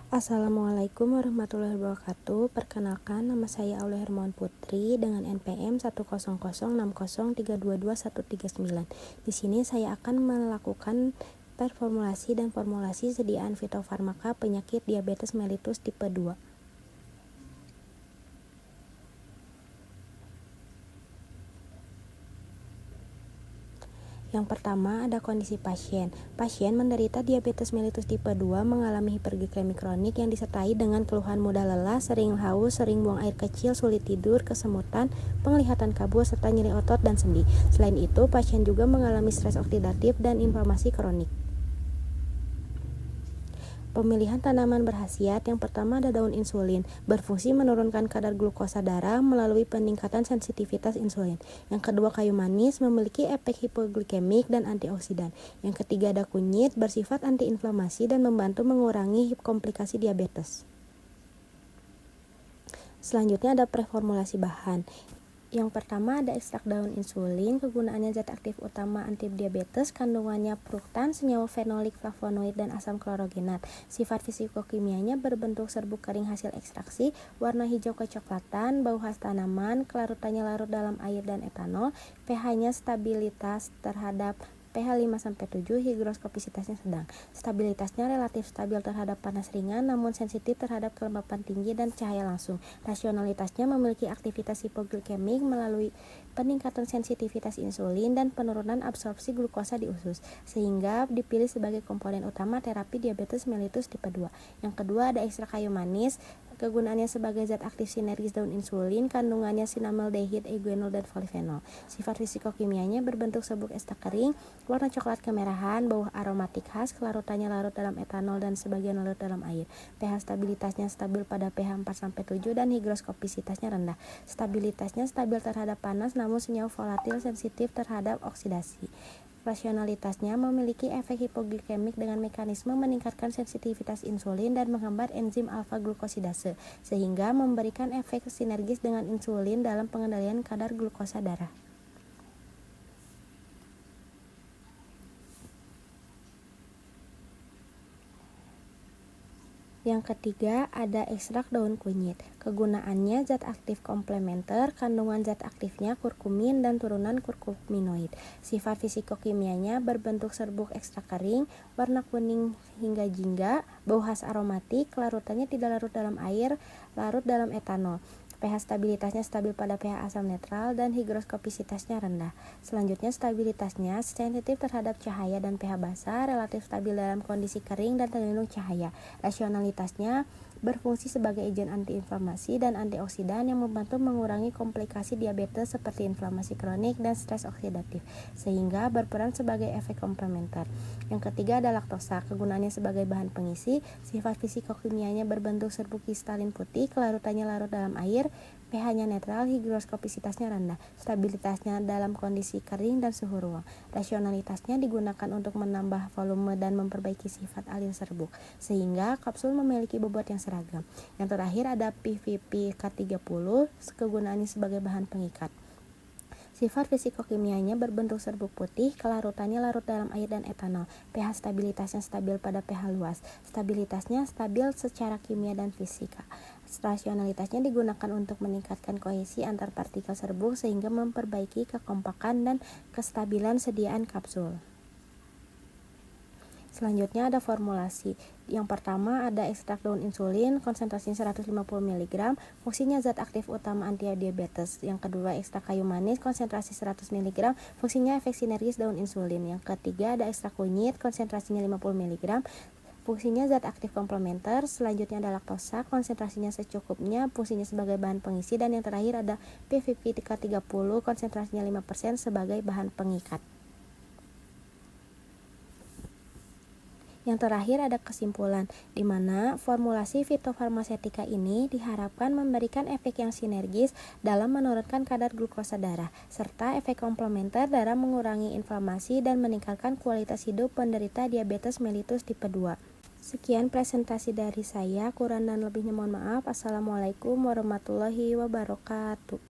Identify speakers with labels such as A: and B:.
A: Assalamualaikum warahmatullahi wabarakatuh. Perkenalkan, nama saya Aulia Hermawan Putri dengan NPM 10060322139. Di sini saya akan melakukan performulasi dan formulasi sediaan fitofarmaka penyakit diabetes mellitus tipe 2. Yang pertama ada kondisi pasien. Pasien menderita diabetes mellitus tipe 2 mengalami hiperglikemi kronik yang disertai dengan keluhan mudah lelah, sering haus, sering buang air kecil, sulit tidur, kesemutan, penglihatan kabur, serta nyeri otot dan sendi. Selain itu, pasien juga mengalami stres oksidatif dan inflamasi kronik. Pemilihan tanaman berkhasiat. Yang pertama ada daun insulin, berfungsi menurunkan kadar glukosa darah melalui peningkatan sensitivitas insulin. Yang kedua kayu manis, memiliki efek hipoglikemik dan antioksidan. Yang ketiga ada kunyit, bersifat antiinflamasi dan membantu mengurangi komplikasi diabetes. Selanjutnya ada preformulasi bahan. Yang pertama ada ekstrak daun insulin, kegunaannya zat aktif utama antidiabetes, kandungannya fruktan, senyawa fenolik, flavonoid, dan asam klorogenat. Sifat fisikokimianya berbentuk serbuk kering hasil ekstraksi, warna hijau kecoklatan, bau khas tanaman, kelarutannya larut dalam air dan etanol, pH-nya stabilitas terhadap pH 5-7, higroskopisitasnya sedang. Stabilitasnya relatif stabil terhadap panas ringan, namun sensitif terhadap kelembapan tinggi dan cahaya langsung. Rasionalitasnya memiliki aktivitas hipoglikemik melalui peningkatan sensitivitas insulin dan penurunan absorpsi glukosa di usus, sehingga dipilih sebagai komponen utama terapi diabetes mellitus tipe 2. Yang kedua ada ekstrak kayu manis. Kegunaannya sebagai zat aktif sinergis daun insulin, kandungannya sinamaldehid, eugenol, dan polifenol. Sifat fisikokimianya berbentuk serbuk ester kering, warna coklat kemerahan, bau aromatik khas, kelarutannya larut dalam etanol dan sebagian larut dalam air. pH stabilitasnya stabil pada pH 4-7 dan higroskopisitasnya rendah. Stabilitasnya stabil terhadap panas namun senyawa volatil sensitif terhadap oksidasi. Rasionalitasnya memiliki efek hipoglikemik dengan mekanisme meningkatkan sensitivitas insulin dan menghambat enzim alfa glukosidase, sehingga memberikan efek sinergis dengan insulin dalam pengendalian kadar glukosa darah. Yang ketiga ada ekstrak daun kunyit. Kegunaannya zat aktif komplementer, kandungan zat aktifnya kurkumin dan turunan kurkuminoid. Sifat fisikokimianya berbentuk serbuk ekstrak kering, warna kuning hingga jingga, bau khas aromatik, larutannya tidak larut dalam air, larut dalam etanol. pH stabilitasnya stabil pada pH asam netral dan higroskopisitasnya rendah. Selanjutnya stabilitasnya sensitif terhadap cahaya dan pH basa, relatif stabil dalam kondisi kering dan terlindung cahaya. Rasionalitasnya berfungsi sebagai agen antiinflamasi dan antioksidan yang membantu mengurangi komplikasi diabetes seperti inflamasi kronik dan stres oksidatif, sehingga berperan sebagai efek komplementer. Yang ketiga ada laktosa. Kegunaannya sebagai bahan pengisi. Sifat fisikokimianya berbentuk serbuk kristalin putih, kelarutannya larut dalam air, pH-nya netral, higroskopisitasnya rendah, stabilitasnya dalam kondisi kering dan suhu ruang. Rasionalitasnya digunakan untuk menambah volume dan memperbaiki sifat alir serbuk, sehingga kapsul memiliki bobot yang seragam. Yang terakhir ada PVP K30, kegunaannya sebagai bahan pengikat. Sifat fisikokimianya berbentuk serbuk putih, kelarutannya larut dalam air dan etanol. pH stabilitasnya stabil pada pH luas. Stabilitasnya stabil secara kimia dan fisika. Rasionalitasnya digunakan untuk meningkatkan kohesi antar partikel serbuk sehingga memperbaiki kekompakan dan kestabilan sediaan kapsul. Selanjutnya ada formulasi. Yang pertama ada ekstrak daun insulin, konsentrasinya 150 mg, fungsinya zat aktif utama antidiabetes. Yang kedua ekstrak kayu manis, konsentrasi 100 mg, fungsinya efek sinergis daun insulin. Yang ketiga ada ekstrak kunyit, konsentrasinya 50 mg, fungsinya zat aktif komplementer. Selanjutnya ada laktosa, konsentrasinya secukupnya, fungsinya sebagai bahan pengisi. Dan yang terakhir ada PVP K30, konsentrasinya 5% sebagai bahan pengikat. Yang terakhir ada kesimpulan, di mana formulasi fitofarmaseutika ini diharapkan memberikan efek yang sinergis dalam menurunkan kadar glukosa darah, serta efek komplementer dalam mengurangi inflamasi dan meningkatkan kualitas hidup penderita diabetes mellitus tipe 2. Sekian presentasi dari saya, kurang dan lebihnya mohon maaf. Assalamualaikum warahmatullahi wabarakatuh.